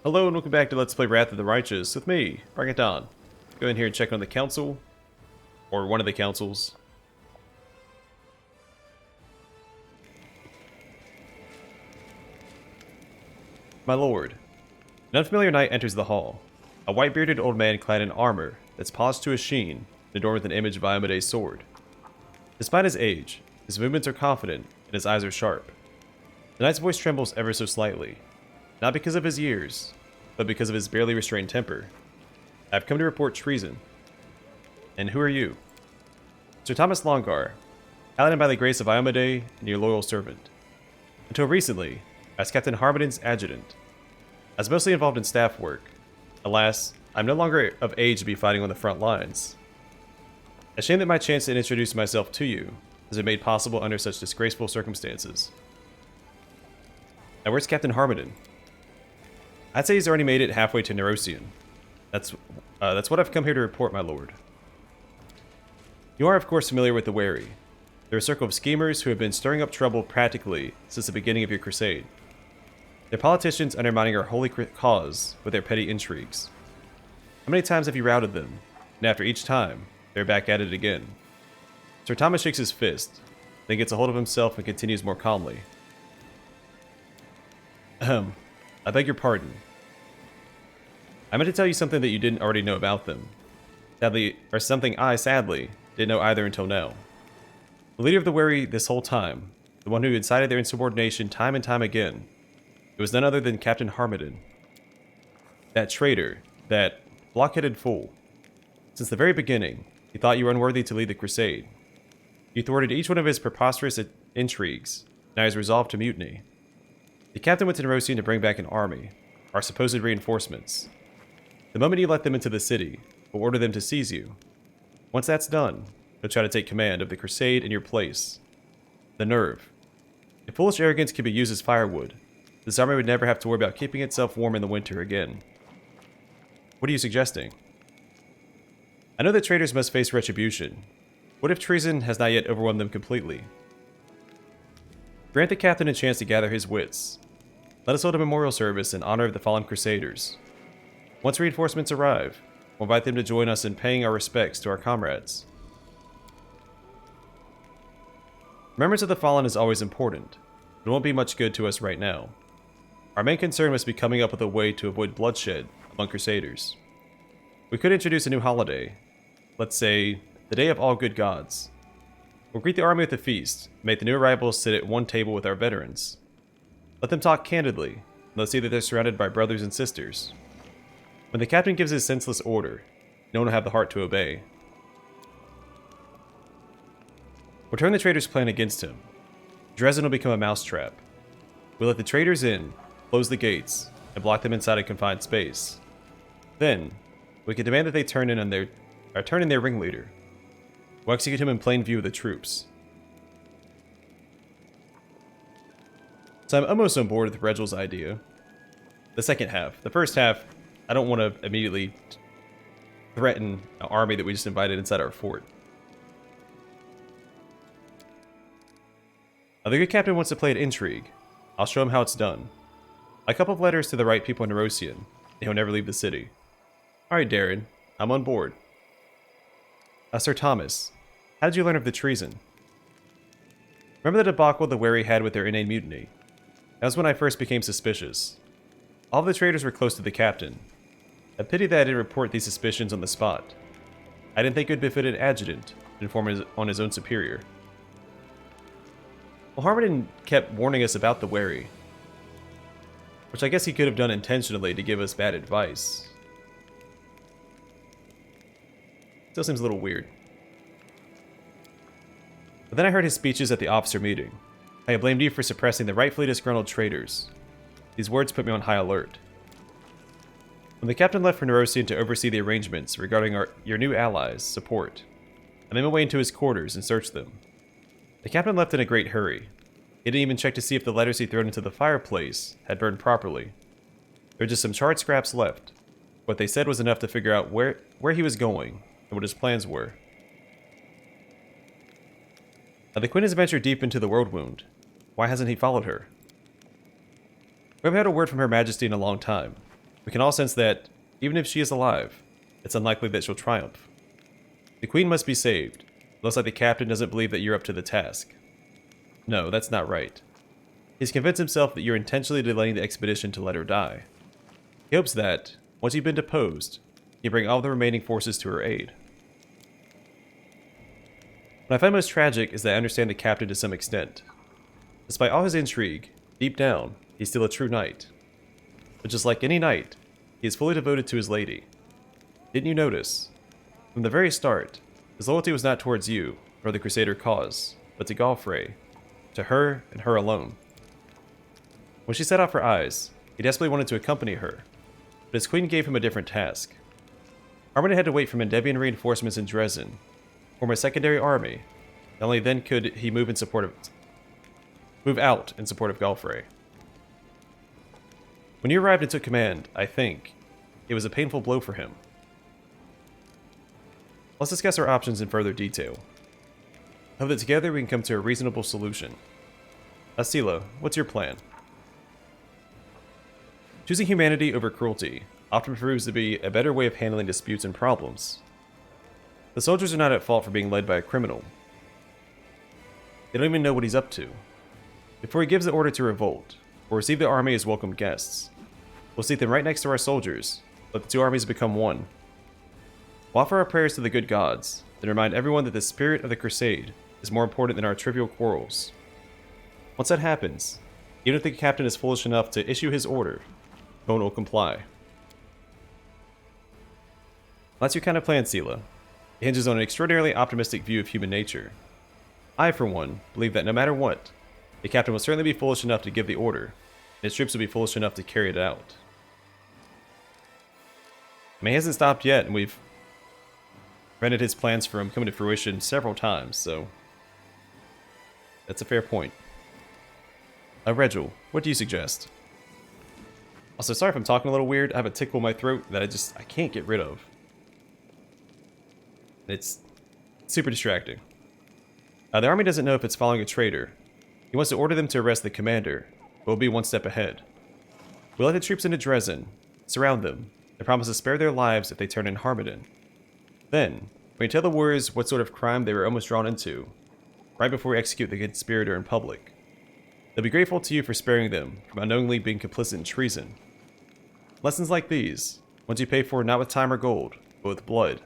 Hello and welcome back to Let's Play Wrath of the Righteous with me, Bring It On. Go in here and check on the council, or one of the councils. My lord. An unfamiliar knight enters the hall. A white-bearded old man clad in armor that's polished to a sheen, and adorned with an image of Iomede's sword. Despite his age, his movements are confident and his eyes are sharp. The knight's voice trembles ever so slightly, not because of his years, but because of his barely restrained temper. I've come to report treason. And who are you? Sir Thomas Longar, paladin by the grace of Iomede and your loyal servant. Until recently, I was Captain Harmonden's adjutant. I was mostly involved in staff work. Alas, I'm no longer of age to be fighting on the front lines. A shame that my chance to introduce myself to you has been made possible under such disgraceful circumstances. Now where's Captain Harmonden? I'd say he's already made it halfway to Nerosian. That's what I've come here to report, my lord. You are, of course, familiar with the Wary. They're a circle of schemers who have been stirring up trouble practically since the beginning of your crusade. They're politicians undermining our holy cause with their petty intrigues. How many times have you routed them? And after each time, they're back at it again. Sir Thomas shakes his fist, then gets a hold of himself and continues more calmly. Ahem. I beg your pardon. I meant to tell you something that you didn't already know about them. Sadly, or something I, sadly, didn't know either until now. The leader of the Wary this whole time, the one who incited their insubordination time and time again, it was none other than Captain Harmonden. That traitor, that blockheaded fool. Since the very beginning, he thought you were unworthy to lead the crusade. You thwarted each one of his preposterous intrigues, now he's resolved to mutiny. The captain went to Nerosian to bring back an army, our supposed reinforcements. The moment you let them into the city, we'll order them to seize you. Once that's done, he'll try to take command of the crusade in your place. The nerve. If foolish arrogance could be used as firewood, this army would never have to worry about keeping itself warm in the winter again. What are you suggesting? I know that traitors must face retribution. What if treason has not yet overwhelmed them completely? Grant the captain a chance to gather his wits. Let us hold a memorial service in honor of the fallen crusaders. Once reinforcements arrive, we'll invite them to join us in paying our respects to our comrades. Remembrance of the fallen is always important, but it won't be much good to us right now. Our main concern must be coming up with a way to avoid bloodshed among crusaders. We could introduce a new holiday, let's say, the Day of All Good Gods. We'll greet the army with a feast, make the new arrivals sit at one table with our veterans. Let them talk candidly, and let's see that they're surrounded by brothers and sisters. When the captain gives his senseless order, no one will have the heart to obey. We'll turn the traitors' plan against him. Dresden will become a mousetrap. We'll let the traitors in, close the gates, and block them inside a confined space. Then, we can demand that they turn in their ringleader. We'll execute him in plain view of the troops. So I'm almost on board with Regel's idea. The second half. The first half, I don't want to immediately threaten an army that we just invited inside our fort. The good captain wants to play an intrigue. I'll show him how it's done. A couple of letters to the right people in Nerosian, and he'll never leave the city. Alright, Daeran, I'm on board. Sir Thomas, how did you learn of the treason? Remember the debacle the Wary had with their inane mutiny? That was when I first became suspicious. All of the traitors were close to the captain. A pity that I didn't report these suspicions on the spot. I didn't think it would befit an adjutant to inform on his own superior. Well, Harmonden kept warning us about the Wary, which I guess he could have done intentionally to give us bad advice. Still seems a little weird. But then I heard his speeches at the officer meeting. I blamed you for suppressing the rightfully disgruntled traitors. These words put me on high alert. When the captain left for Nerosian to oversee the arrangements regarding your new allies' support, I made my way into his quarters and searched them. The captain left in a great hurry. He didn't even check to see if the letters he thrown into the fireplace had burned properly. There were just some charred scraps left. What they said was enough to figure out where he was going and what his plans were. The Queen has ventured deep into the world wound. Why hasn't he followed her? We haven't had a word from Her Majesty in a long time. We can all sense that, even if she is alive, it's unlikely that she'll triumph. The queen must be saved. Looks like the captain doesn't believe that you're up to the task. No, that's not right. He's convinced himself that you're intentionally delaying the expedition to let her die. He hopes that, once you've been deposed, you bring all the remaining forces to her aid. What I find most tragic is that I understand the captain to some extent. Despite all his intrigue, deep down, he's still a true knight. But just like any knight, he is fully devoted to his lady. Didn't you notice? From the very start, his loyalty was not towards you, or the Crusader cause, but to Galfrey, to her and her alone. When she set out for eyes, he desperately wanted to accompany her, but his queen gave him a different task. Armin had to wait for Mendevian reinforcements in Dresden, form a secondary army, and only then could he move out in support of Galfrey. When you arrived and took command, I think, it was a painful blow for him. Let's discuss our options in further detail. I hope that together we can come to a reasonable solution. Asila, what's your plan? Choosing humanity over cruelty often proves to be a better way of handling disputes and problems. The soldiers are not at fault for being led by a criminal. They don't even know what he's up to. Before he gives the order to revolt, or receive the army as welcome guests, we'll seat them right next to our soldiers, let the two armies become one. We'll offer our prayers to the good gods, and remind everyone that the spirit of the crusade is more important than our trivial quarrels. Once that happens, even if the captain is foolish enough to issue his order, no one will comply. That's your kind of plan, Sela. It hinges on an extraordinarily optimistic view of human nature. I, for one, believe that no matter what, the captain will certainly be foolish enough to give the order, and his troops will be foolish enough to carry it out. I mean, he hasn't stopped yet, and we've prevented his plans from coming to fruition several times, so that's a fair point. Regil, what do you suggest? Also, sorry if I'm talking a little weird. I have a tickle in my throat that I can't get rid of. It's super distracting. The army doesn't know if it's following a traitor. He wants to order them to arrest the commander, but will be one step ahead. We'll let the troops into Dresden, surround them, and promise to spare their lives if they turn in Harmodon. Then, we can tell the warriors what sort of crime they were almost drawn into, right before we execute the conspirator in public. They'll be grateful to you for sparing them from unknowingly being complicit in treason. Lessons like these, ones you pay for not with time or gold, but with blood.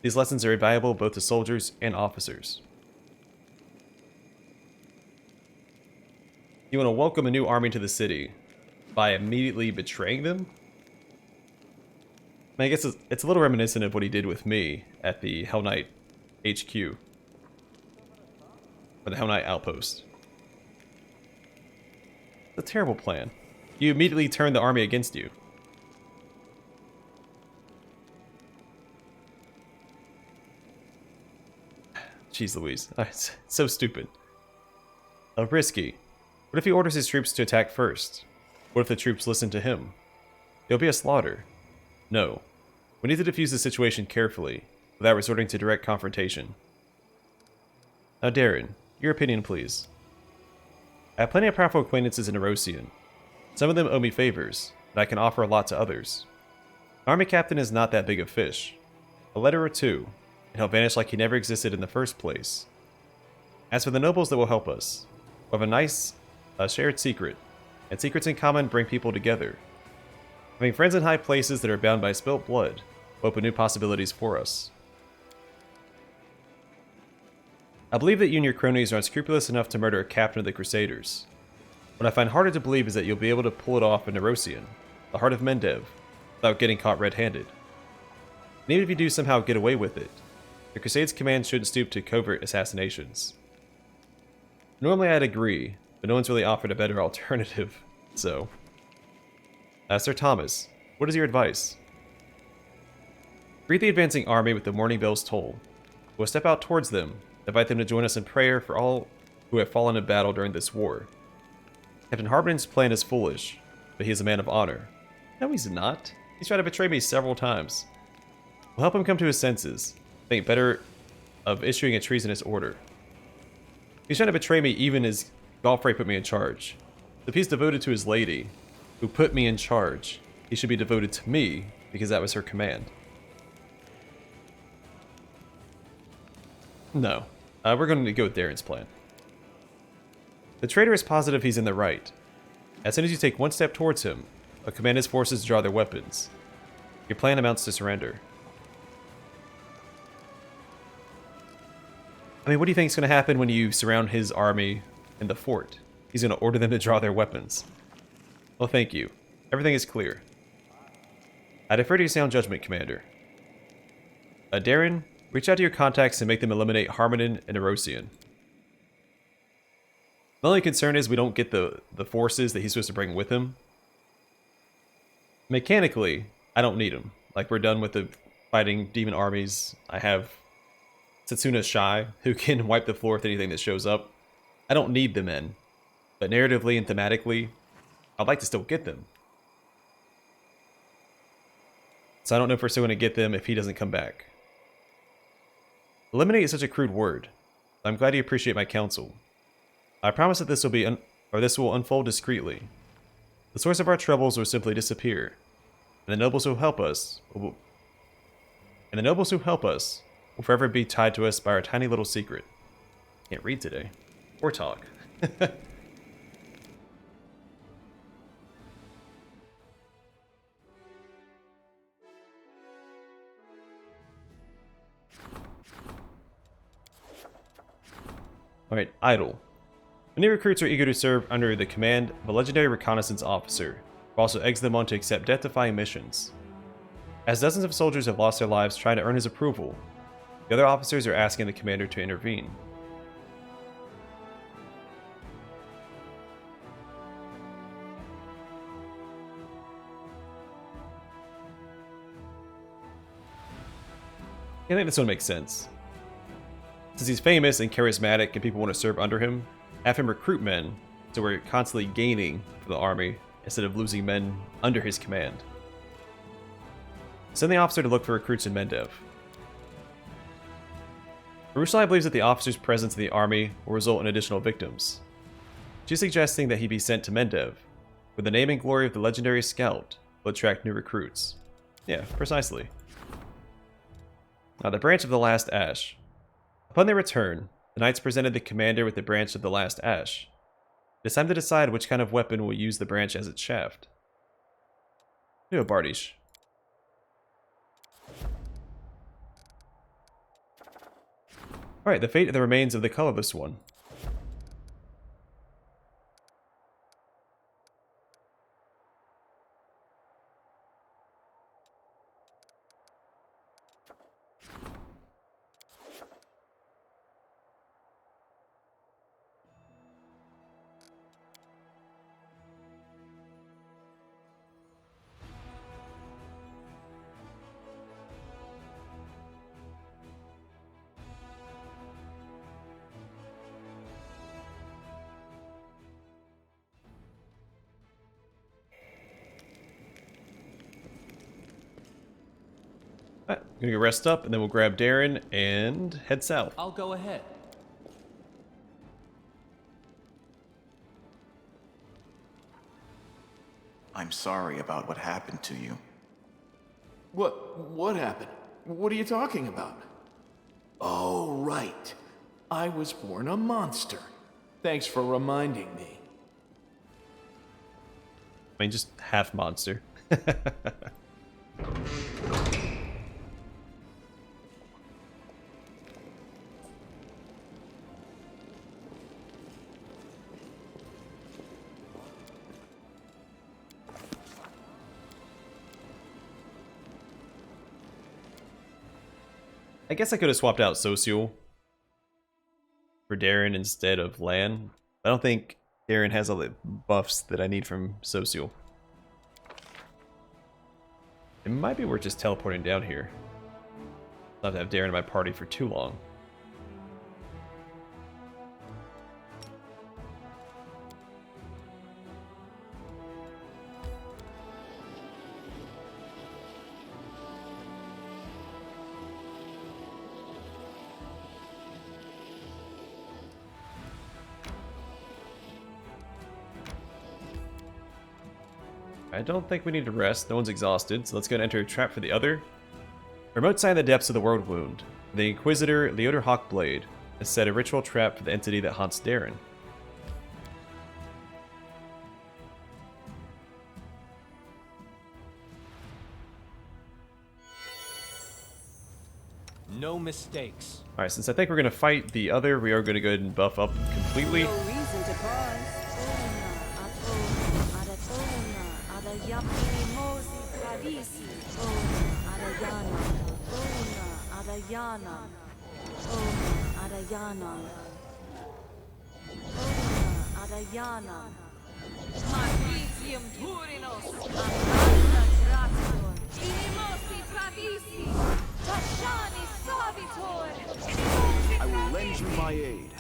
These lessons are invaluable both to soldiers and officers. You want to welcome a new army to the city by immediately betraying them? I guess it's a little reminiscent of what he did with me at the Hell Knight HQ. Or the Hell Knight Outpost. It's a terrible plan. You immediately turn the army against you. Jeez Louise. It's so stupid. Risky. What if he orders his troops to attack first? What if the troops listen to him? It'll be a slaughter. No. We need to defuse the situation carefully, without resorting to direct confrontation. Now Daeran, your opinion please. I have plenty of powerful acquaintances in Erosian. Some of them owe me favors, and I can offer a lot to others. An army captain is not that big of fish. A letter or two, and he'll vanish like he never existed in the first place. As for the nobles that will help us, we'll have a nice, shared secret, and secrets in common bring people together. Having friends in high places that are bound by spilt blood will open new possibilities for us. I believe that you and your cronies are unscrupulous enough to murder a captain of the Crusaders. What I find harder to believe is that you'll be able to pull it off in Erosian, the heart of Mendev, without getting caught red-handed. And even if you do somehow get away with it, the Crusade's command shouldn't stoop to covert assassinations. Normally I'd agree, but no one's really offered a better alternative, so... Sir Thomas, what is your advice? Greet the advancing army with the morning bells toll. We'll step out towards them, invite them to join us in prayer for all who have fallen in battle during this war. Captain Harbin's plan is foolish, but he is a man of honor. No, he's not. He's tried to betray me several times. We'll help him come to his senses, think better of issuing a treasonous order. He's trying to betray me even as Galfrey put me in charge. If he's devoted to his lady, who put me in charge, he should be devoted to me because that was her command. No. We're going to go with Daeran's plan. The traitor is positive he's in the right. As soon as you take one step towards him, he'll command his forces to draw their weapons. Your plan amounts to surrender. I mean, what do you think is going to happen when you surround his army in the fort? He's going to order them to draw their weapons. Well, thank you. Everything is clear. I defer to your sound judgment, Commander. Daeran, reach out to your contacts and make them eliminate Harmonin and Erosian. The only concern is we don't get the forces that he's supposed to bring with him. Mechanically, I don't need him. Like, we're done with the fighting demon armies. I have Setsuna Shai, who can wipe the floor with anything that shows up. I don't need the men. But narratively and thematically, I'd like to still get them. So I don't know if we're still going to get them if he doesn't come back. Eliminate is such a crude word. I'm glad you appreciate my counsel. I promise that this will unfold discreetly. The source of our troubles will simply disappear, and the nobles who help us will forever be tied to us by our tiny little secret. Can't read today, or talk. Alright, idle. Many recruits are eager to serve under the command of a legendary reconnaissance officer, who also eggs them on to accept death-defying missions. As dozens of soldiers have lost their lives trying to earn his approval, the other officers are asking the commander to intervene. I think this one makes sense. Since he's famous and charismatic and people want to serve under him, have him recruit men so we're constantly gaining for the army instead of losing men under his command. Send the officer to look for recruits in Mendev. Urushalai believes that the officer's presence in the army will result in additional victims. She's suggesting that he be sent to Mendev, where the name and glory of the legendary scout will attract new recruits. Yeah, precisely. Now, the branch of the last ash. Upon their return, the knights presented the commander with the branch of the last ash. It is time to decide which kind of weapon will use the branch as its shaft. Do a Bardish. Alright, the fate of the remains of the colorless one. Alright, I'm gonna go rest up, and then we'll grab Daeran and head south. I'll go ahead. I'm sorry about what happened to you. What happened? What are you talking about? Oh, right. I was born a monster. Thanks for reminding me. I mean, just half monster. I guess I could have swapped out Social for Daeran instead of Lan. I don't think Daeran has all the buffs that I need from Social. It might be worth just teleporting down here. I'll have to have Daeran in my party for too long. I don't think we need to rest. No one's exhausted, so let's go and enter a trap for the other. Remote sign in the depths of the world wound. The Inquisitor Leoder Hawkblade has set a ritual trap for the entity that haunts Daeran. No mistakes. Alright, since I think we're going to fight the other, we are going to go ahead and buff up completely. No reason to pause. I will lend you my aid.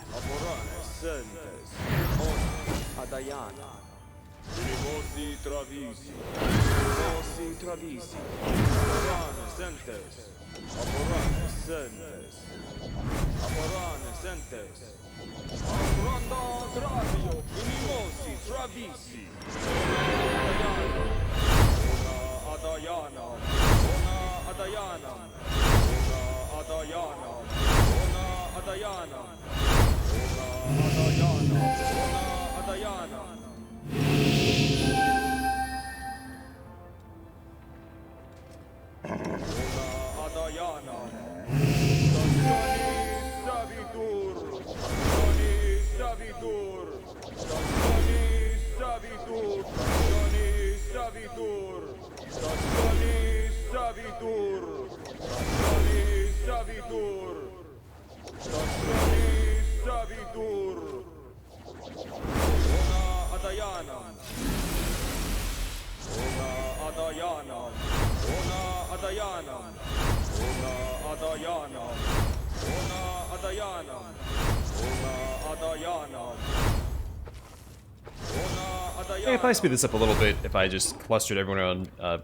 Yeah, I'd probably speed this up a little bit if I just clustered everyone on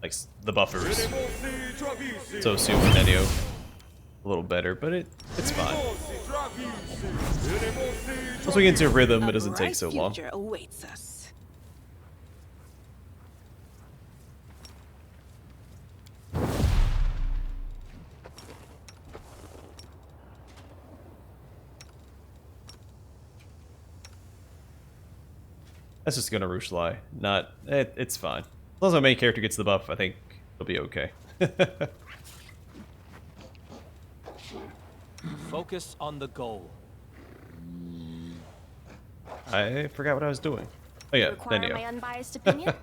like the buffers. So Sue and Nenio a little better, but it's fine. Once we get into a rhythm, it doesn't take so long. Future awaits us. That's just gonna Rushly. Not it's fine. As long as my main character gets the buff, I think it'll be okay. Focus on the goal. I forgot what I was doing. Oh yeah, Require Nenio. my unbiased opinion?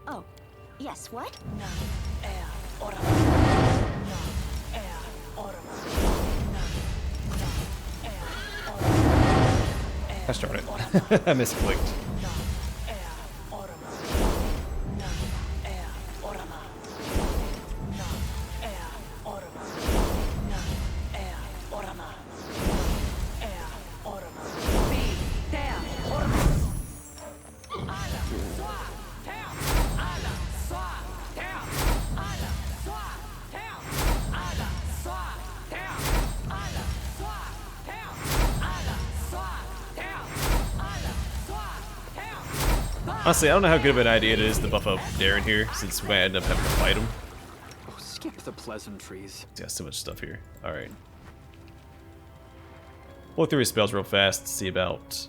Oh, yes, what? Gosh darn it. I misclicked. Honestly, I don't know how good of an idea it is to buff up Daeran here, since we might end up having to fight him. Oh, skip the pleasantries. He's got so much stuff here. Alright. We'll look through his spells real fast to see about...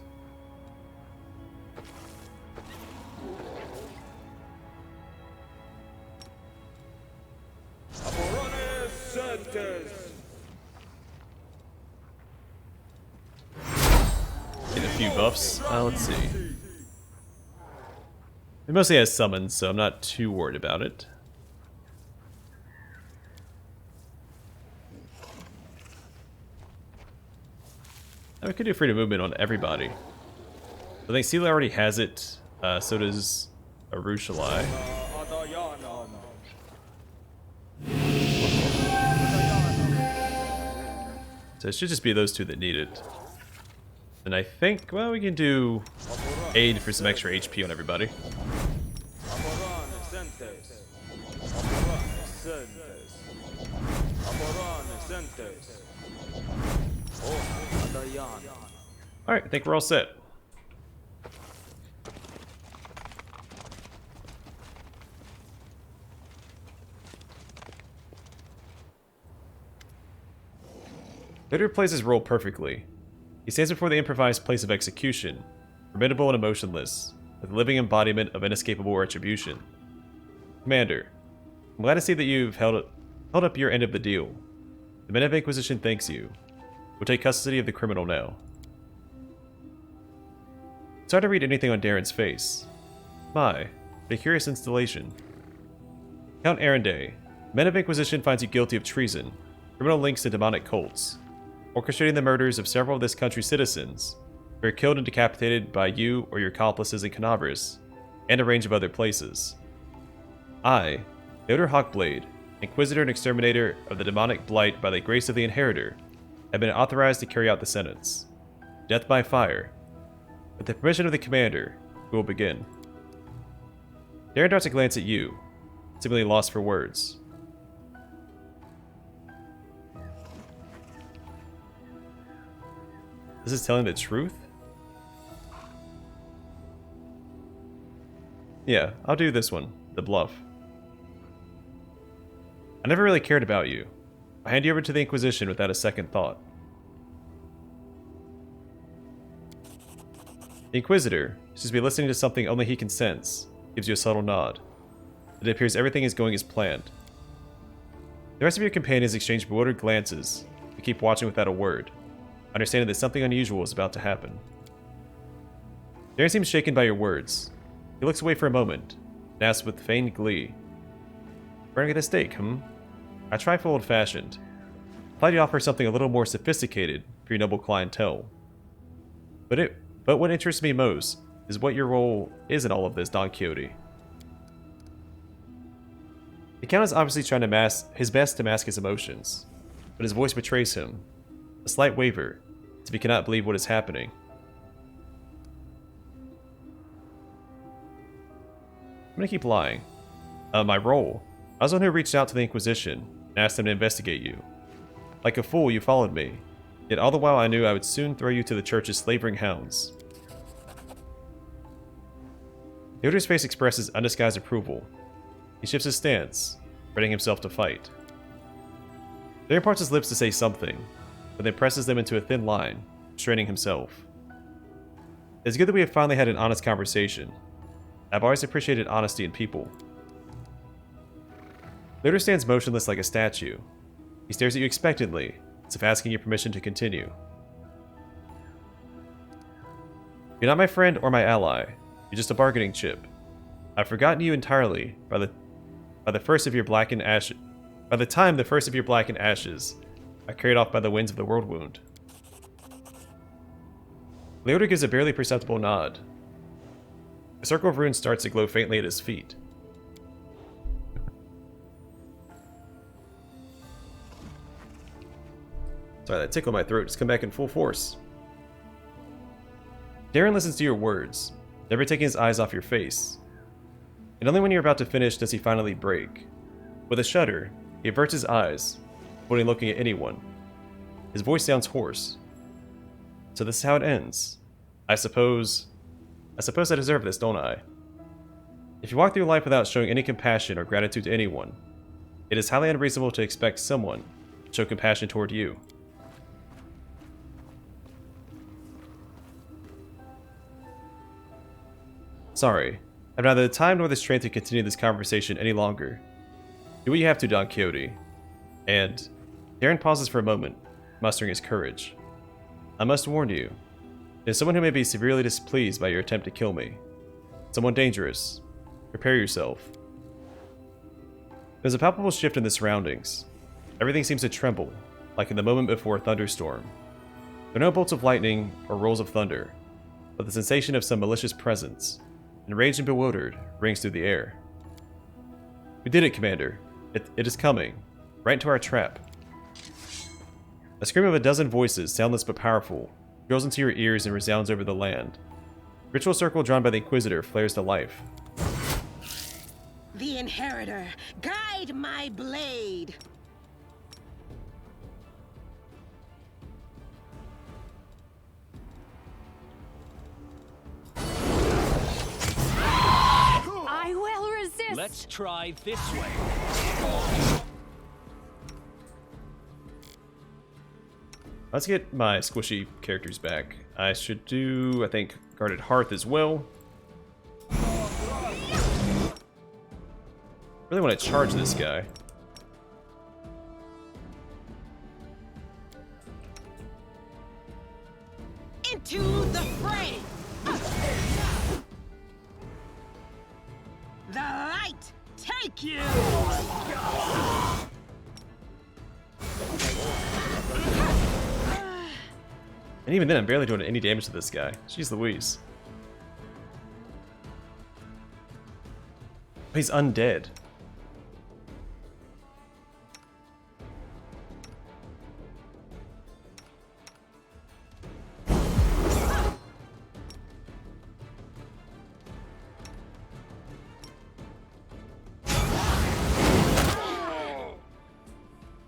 Get a few buffs. Let's see. It mostly has summons, so I'm not too worried about it. We could do freedom of movement on everybody. I think Sela already has it, so does Arushalai. So it should just be those two that need it. And I think, well, we can do aid for some extra HP on everybody. Alright, I think we're all set. Vader plays his role perfectly. He stands before the improvised place of execution, formidable and emotionless, with a living embodiment of inescapable retribution. Commander, I'm glad to see that you've held up your end of the deal. The Men of Inquisition thanks you. We'll take custody of the criminal now. It's hard to read anything on Daeran's face. My, what a curious installation. Count Arendae, Men of Inquisition finds you guilty of treason, criminal links to demonic cults, orchestrating the murders of several of this country's citizens, who are killed and decapitated by you or your accomplices in Canabras, and a range of other places. I, Theodore Hawkblade, Inquisitor and Exterminator of the demonic blight by the grace of the Inheritor, have been authorized to carry out the sentence. Death by fire. With the permission of the Commander, we will begin. Daeran darts a glance at you, seemingly lost for words. This is telling the truth? Yeah, I'll do this one, the bluff. I never really cared about you. I'll hand you over to the Inquisition without a second thought. The Inquisitor seems to be listening to something only he can sense, gives you a subtle nod. It appears everything is going as planned. The rest of your companions exchange bewildered glances, but keep watching without a word, understanding that something unusual is about to happen. Daeran seems shaken by your words. He looks away for a moment, and asks with feigned glee, "Burning at a stake, I trifle old-fashioned. I thought you'd offer something a little more sophisticated for your noble clientele. But what interests me most is what your role is in all of this, Don Quixote." The Count is obviously trying his best to mask his emotions, but his voice betrays him. A slight waver, as if he cannot believe what is happening. I'm gonna keep lying. My role. I was the one who reached out to the Inquisition and asked them to investigate you. Like a fool, you followed me. Yet all the while I knew I would soon throw you to the Church's slavering hounds. Theodore's face expresses undisguised approval. He shifts his stance, readying himself to fight. Daeran parts his lips to say something, but then presses them into a thin line, straining himself. It's good that we have finally had an honest conversation. I've always appreciated honesty in people. Theodore stands motionless like a statue. He stares at you expectantly, as if asking your permission to continue. You're not my friend or my ally. You're just a bargaining chip. I've forgotten you entirely by the time the first of your blackened ashes are carried off by the winds of the world wound. Leota gives a barely perceptible nod. A circle of runes starts to glow faintly at his feet. Sorry, that tickle in my throat just come back in full force. Daeran listens to your words, never taking his eyes off your face. And only when you're about to finish does he finally break. With a shudder, he averts his eyes, avoiding looking at anyone. His voice sounds hoarse. So this is how it ends. I suppose I deserve this, don't I? If you walk through life without showing any compassion or gratitude to anyone, it is highly unreasonable to expect someone to show compassion toward you. Sorry, I've neither the time nor the strength to continue this conversation any longer. Do what you have to, Don Quixote. And Daeran pauses for a moment, mustering his courage. I must warn you, there's someone who may be severely displeased by your attempt to kill me. Someone dangerous. Prepare yourself. There's a palpable shift in the surroundings. Everything seems to tremble, like in the moment before a thunderstorm. There are no bolts of lightning or rolls of thunder, but the sensation of some malicious presence, enraged and bewildered, rings through the air. We did it, Commander. It is coming. Right into our trap. A scream of a dozen voices, soundless but powerful, drills into your ears and resounds over the land. Ritual circle drawn by the Inquisitor flares to life. The Inheritor, guide my blade. I will resist. Let's try this way. Let's get my squishy characters back. I should do, I think, Guarded Hearth as well. Really want to charge this guy. Into the fray. The light take you. And even then, I'm barely doing any damage to this guy. Jeez Louise. He's undead.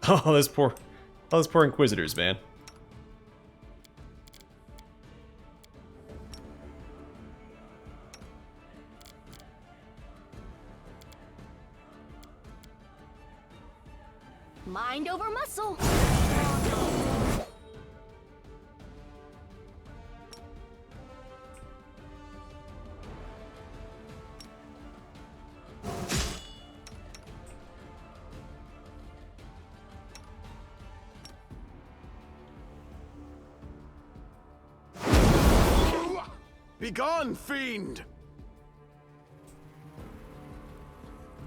Oh, those poor Inquisitors, man. Mind over muscle. Begone, fiend!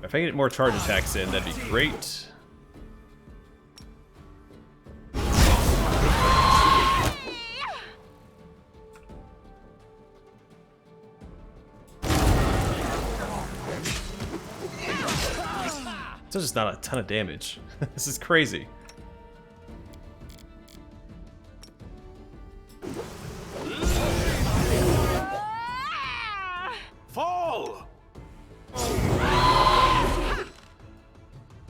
If I can get more charge attacks in, that'd be great. It's just not a ton of damage. This is crazy. Fall! I'm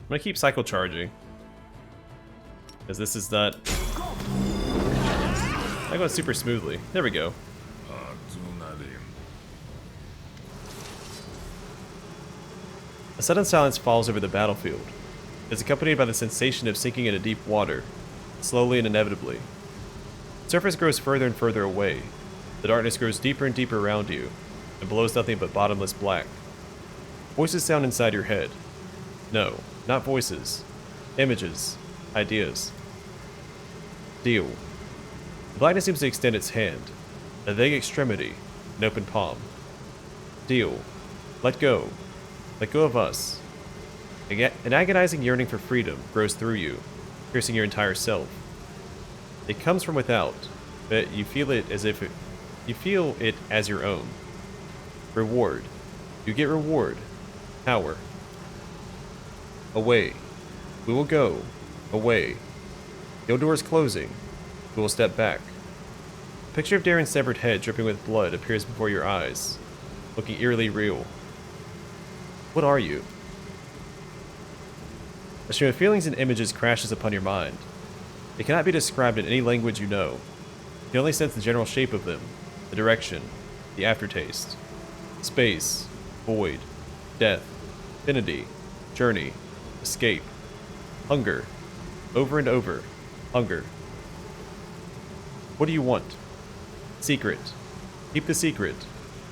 gonna keep cycle charging, because this is not going super smoothly. There we go. A sudden silence falls over the battlefield. It is accompanied by the sensation of sinking into deep water, slowly and inevitably. The surface grows further and further away. The darkness grows deeper and deeper around you, and below is nothing but bottomless black. Voices sound inside your head. No, not voices. Images. Ideas. Deal. The blackness seems to extend its hand. A vague extremity. An open palm. Deal. Let go. Let go of us. An agonizing yearning for freedom grows through you, piercing your entire self. It comes from without, but you feel it as your own. Reward. You get reward. Power. Away. We will go. Away. The old door is closing. We will step back. A picture of Daeran's severed head dripping with blood appears before your eyes, looking eerily real. What are you? A stream of feelings and images crashes upon your mind. It cannot be described in any language you know. You can only sense the general shape of them, the direction, the aftertaste. Space, void, death, infinity, journey, escape, hunger, over and over, hunger. What do you want? Secret. Keep the secret.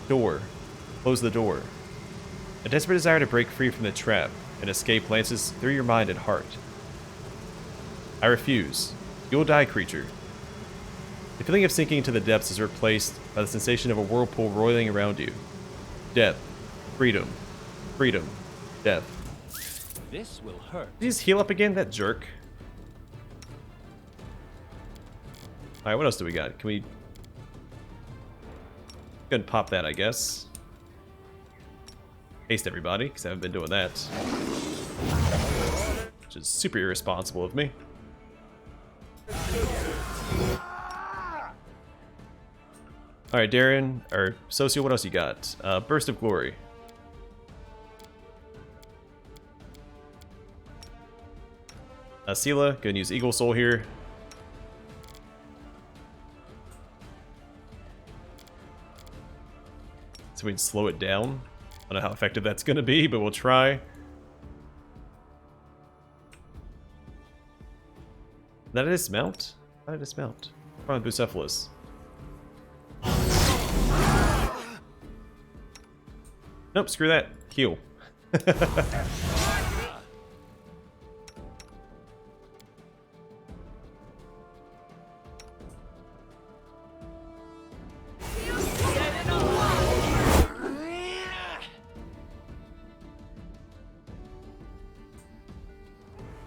Door. Close the door. A desperate desire to break free from the trap and escape lances through your mind and heart. I refuse. You will die, creature. The feeling of sinking into the depths is replaced by the sensation of a whirlpool roiling around you. Death. Freedom. Freedom. Death. This will hurt. Did he just heal up again, that jerk? Alright, what else do we got? Can we... Go ahead and pop that, I guess. Haste everybody, because I haven't been doing that. Which is super irresponsible of me. Alright, Daeran, or Socio, what else you got? Burst of Glory. Sela, gonna use Eagle Soul here. So we can slow it down. I don't know how effective that's gonna be, but we'll try. Did I dismount? How did I dismount? Probably Bucephalus. Nope, screw that. Heal.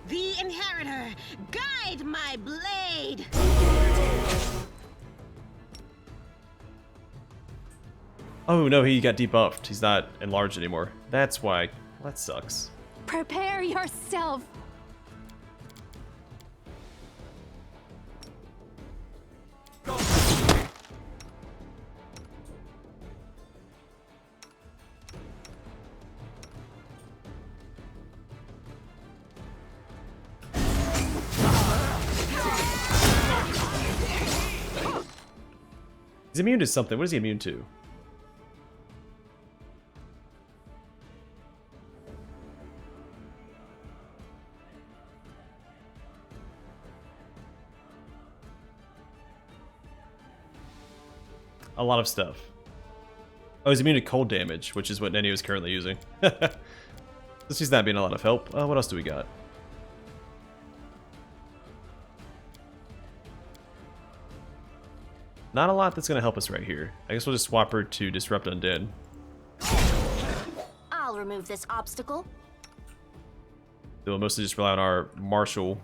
The Inheritor, guide my blade! Oh no, he got debuffed. He's not enlarged anymore. That's why. Well, that sucks. Prepare yourself. He's immune to something. What is he immune to? A lot of stuff. Oh, he's immune to cold damage, which is what Nenny is currently using. This is not being a lot of help. What else do we got? Not a lot that's going to help us right here. I guess we'll just swap her to Disrupt Undead. I'll remove this obstacle. So we'll mostly just rely on our martial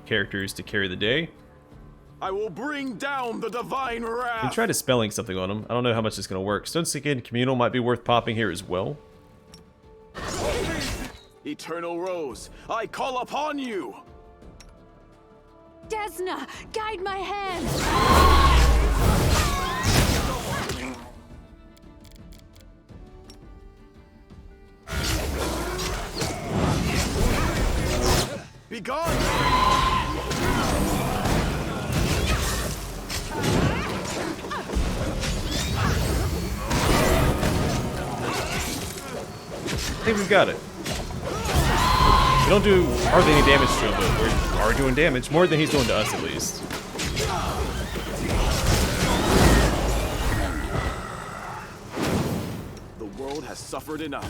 characters to carry the day. I will bring down the divine We wrath. try dispelling something on him. I don't know how much it's going to work. Stone Skin Communal might be worth popping here as well. Eternal Rose, I call upon you. Desna, guide my hand. Be gone. I think we've got it. We don't do hardly any damage to him, but we are doing damage. More than he's doing to us, at least. The world has suffered enough.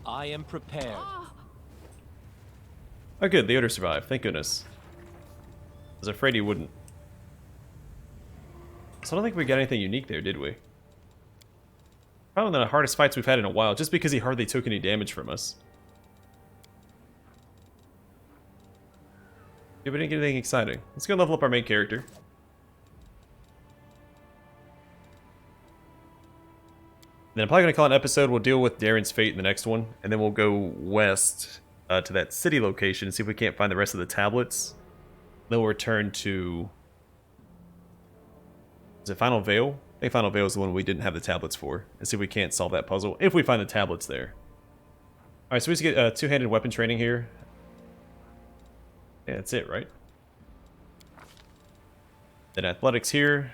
I am prepared. Oh good, the Odor survived. Thank goodness. I was afraid he wouldn't. So I don't think we got anything unique there, did we? Probably one of the hardest fights we've had in a while, just because he hardly took any damage from us. Yeah, we didn't get anything exciting. Let's go level up our main character. Then I'm probably going to call it an episode. We'll deal with Daeran's fate in the next one. And then we'll go west to that city location and see if we can't find the rest of the tablets. Then we'll return to... Is it Final Veil? I think Final Veil is the one we didn't have the tablets for. And see if we can't solve that puzzle, if we find the tablets there. Alright, so we just get two-handed weapon training here. Yeah, that's it, right? Then athletics here.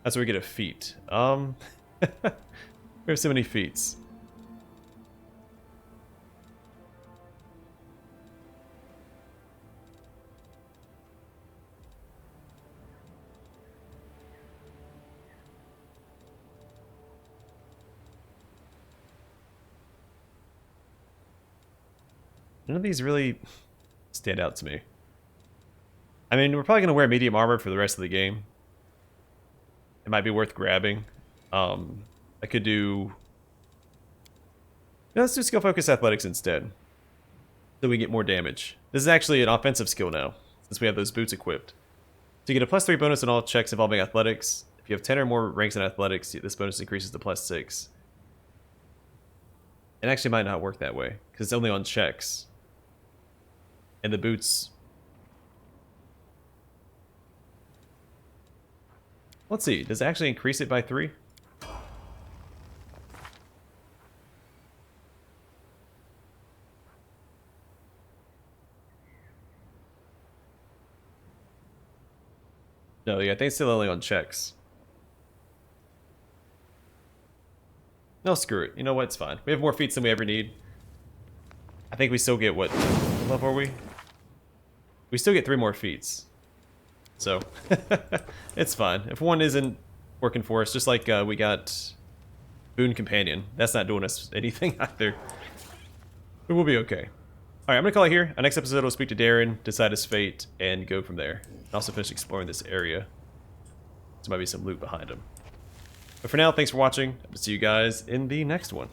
That's where we get a feat. We have so many feats. None of these really stand out to me. I mean, we're probably going to wear medium armor for the rest of the game. It might be worth grabbing. I could do Now let's do skill focus athletics instead. So we get more damage. This is actually an offensive skill now, since we have those boots equipped. So you get a +3 bonus on all checks involving athletics. If you have 10 or more ranks in athletics, this bonus increases to +6. It actually might not work that way, because it's only on checks. And the boots... Let's see, does it actually increase it by 3? No, yeah, I think it's still only on checks. No, screw it. You know what? It's fine. We have more feats than we ever need. I think we still get, what level are we? We still get 3 more feats. So, it's fine. If one isn't working for us, just like we got Boon Companion. That's not doing us anything either. But we'll be okay. Alright, I'm going to call it here. Our next episode, we'll speak to Daeran, decide his fate, and go from there. And also finish exploring this area. There might be some loot behind him. But for now, thanks for watching. I'll see you guys in the next one.